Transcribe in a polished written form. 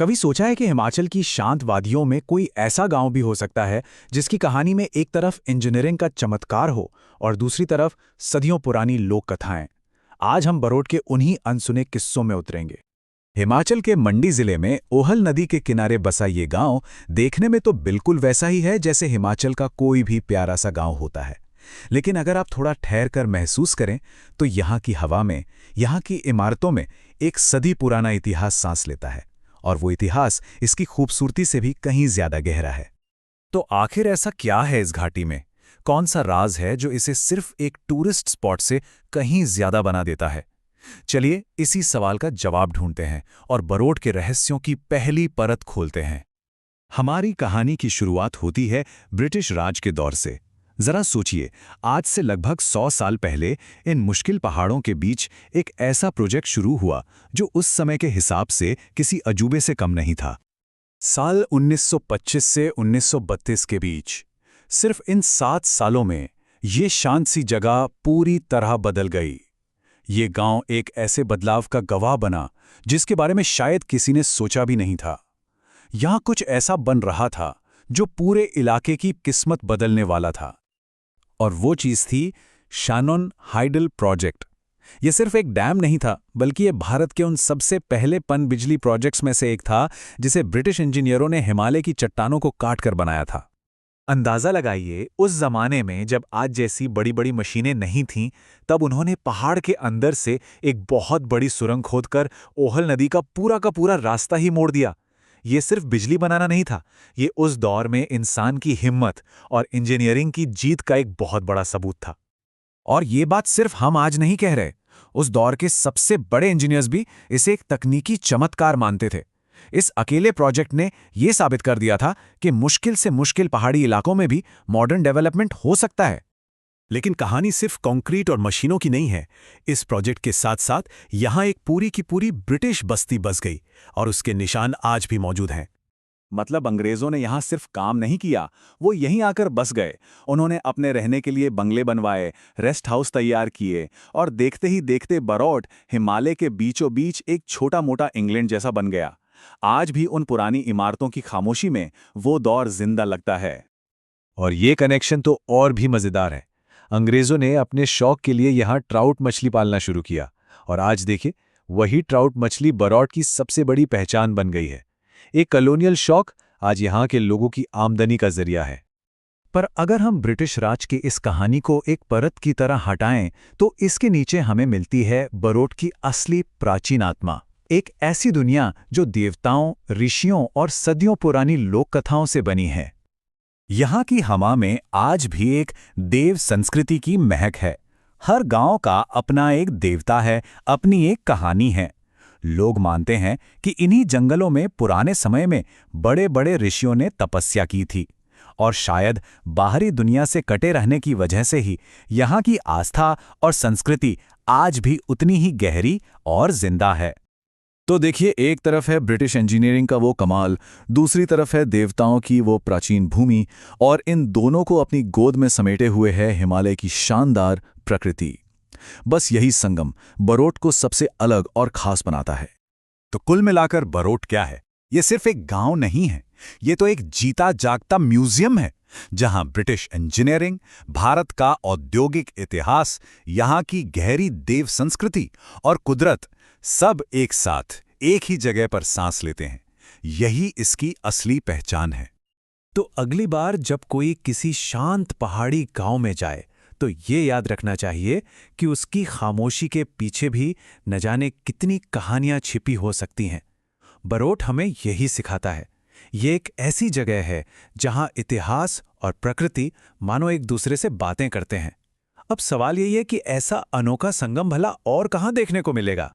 कभी सोचा है कि हिमाचल की शांत वादियों में कोई ऐसा गांव भी हो सकता है जिसकी कहानी में एक तरफ इंजीनियरिंग का चमत्कार हो और दूसरी तरफ सदियों पुरानी लोक कथाएं। आज हम बरोट के उन्हीं अनसुने किस्सों में उतरेंगे। हिमाचल के मंडी जिले में ओहल नदी के किनारे बसा ये गांव देखने में तो बिल्कुल वैसा ही है जैसे हिमाचल का कोई भी प्यारा सा गांव होता है। लेकिन अगर आप थोड़ा ठहर कर महसूस करें तो यहाँ की हवा में, यहाँ की इमारतों में एक सदी पुराना इतिहास सांस लेता है। और वो इतिहास इसकी खूबसूरती से भी कहीं ज्यादा गहरा है। तो आखिर ऐसा क्या है इस घाटी में? कौन सा राज है जो इसे सिर्फ एक टूरिस्ट स्पॉट से कहीं ज्यादा बना देता है? चलिए इसी सवाल का जवाब ढूंढते हैं और बरोट के रहस्यों की पहली परत खोलते हैं। हमारी कहानी की शुरुआत होती है ब्रिटिश राज के दौर से। जरा सोचिए, आज से लगभग 100 साल पहले इन मुश्किल पहाड़ों के बीच एक ऐसा प्रोजेक्ट शुरू हुआ जो उस समय के हिसाब से किसी अजूबे से कम नहीं था। साल 1925 से 1932 के बीच, सिर्फ इन 7 सालों में ये शांत सी जगह पूरी तरह बदल गई। ये गांव एक ऐसे बदलाव का गवाह बना जिसके बारे में शायद किसी ने सोचा भी नहीं था। यहां कुछ ऐसा बन रहा था जो पूरे इलाके की किस्मत बदलने वाला था। और वो चीज़ थी शानोन हाइडल प्रोजेक्ट। ये सिर्फ एक डैम नहीं था, बल्कि ये भारत के उन सबसे पहले पनबिजली प्रोजेक्ट्स में से एक था जिसे ब्रिटिश इंजीनियरों ने हिमालय की चट्टानों को काट कर बनाया था। अंदाज़ा लगाइए, उस जमाने में जब आज जैसी बड़ी बड़ी मशीनें नहीं थीं, तब उन्होंने पहाड़ के अंदर से एक बहुत बड़ी सुरंग खोदकर ओहल नदी का पूरा रास्ता ही मोड़ दिया। ये सिर्फ बिजली बनाना नहीं था, ये उस दौर में इंसान की हिम्मत और इंजीनियरिंग की जीत का एक बहुत बड़ा सबूत था। और ये बात सिर्फ हम आज नहीं कह रहे, उस दौर के सबसे बड़े इंजीनियर्स भी इसे एक तकनीकी चमत्कार मानते थे। इस अकेले प्रोजेक्ट ने यह साबित कर दिया था कि मुश्किल से मुश्किल पहाड़ी इलाकों में भी मॉडर्न डेवलपमेंट हो सकता है। लेकिन कहानी सिर्फ कंक्रीट और मशीनों की नहीं है। इस प्रोजेक्ट के साथ साथ यहाँ एक पूरी की पूरी ब्रिटिश बस्ती बस गई और उसके निशान आज भी मौजूद हैं। मतलब अंग्रेजों ने यहाँ सिर्फ काम नहीं किया, वो यहीं आकर बस गए। उन्होंने अपने रहने के लिए बंगले बनवाए, रेस्ट हाउस तैयार किए और देखते ही देखते बरोट हिमालय के बीचों बीच एक छोटा मोटा इंग्लैंड जैसा बन गया। आज भी उन पुरानी इमारतों की खामोशी में वो दौर जिंदा लगता है। और ये कनेक्शन तो और भी मजेदार है। अंग्रेजों ने अपने शौक के लिए यहाँ ट्राउट मछली पालना शुरू किया और आज देखिए, वही ट्राउट मछली बरोट की सबसे बड़ी पहचान बन गई है। एक कॉलोनियल शौक आज यहाँ के लोगों की आमदनी का जरिया है। पर अगर हम ब्रिटिश राज की इस कहानी को एक परत की तरह हटाएं तो इसके नीचे हमें मिलती है बरोट की असली प्राचीन आत्मा। एक ऐसी दुनिया जो देवताओं, ऋषियों और सदियों पुरानी लोक कथाओं से बनी है। यहाँ की हवा में आज भी एक देव संस्कृति की महक है। हर गांव का अपना एक देवता है, अपनी एक कहानी है। लोग मानते हैं कि इन्हीं जंगलों में पुराने समय में बड़े बड़े ऋषियों ने तपस्या की थी और शायद बाहरी दुनिया से कटे रहने की वजह से ही यहाँ की आस्था और संस्कृति आज भी उतनी ही गहरी और जिंदा है। तो देखिए, एक तरफ है ब्रिटिश इंजीनियरिंग का वो कमाल, दूसरी तरफ है देवताओं की वो प्राचीन भूमि, और इन दोनों को अपनी गोद में समेटे हुए है हिमालय की शानदार प्रकृति। बस यही संगम बरोट को सबसे अलग और खास बनाता है। तो कुल मिलाकर बरोट क्या है? ये सिर्फ एक गांव नहीं है, ये तो एक जीता जागता म्यूजियम है जहां ब्रिटिश इंजीनियरिंग, भारत का औद्योगिक इतिहास, यहाँ की गहरी देव संस्कृति और कुदरत सब एक साथ एक ही जगह पर सांस लेते हैं। यही इसकी असली पहचान है। तो अगली बार जब कोई किसी शांत पहाड़ी गांव में जाए तो ये याद रखना चाहिए कि उसकी खामोशी के पीछे भी न जाने कितनी कहानियां छिपी हो सकती हैं। बरोट हमें यही सिखाता है। ये एक ऐसी जगह है जहां इतिहास और प्रकृति मानो एक दूसरे से बातें करते हैं। अब सवाल यही है कि ऐसा अनोखा संगम भला और कहां देखने को मिलेगा?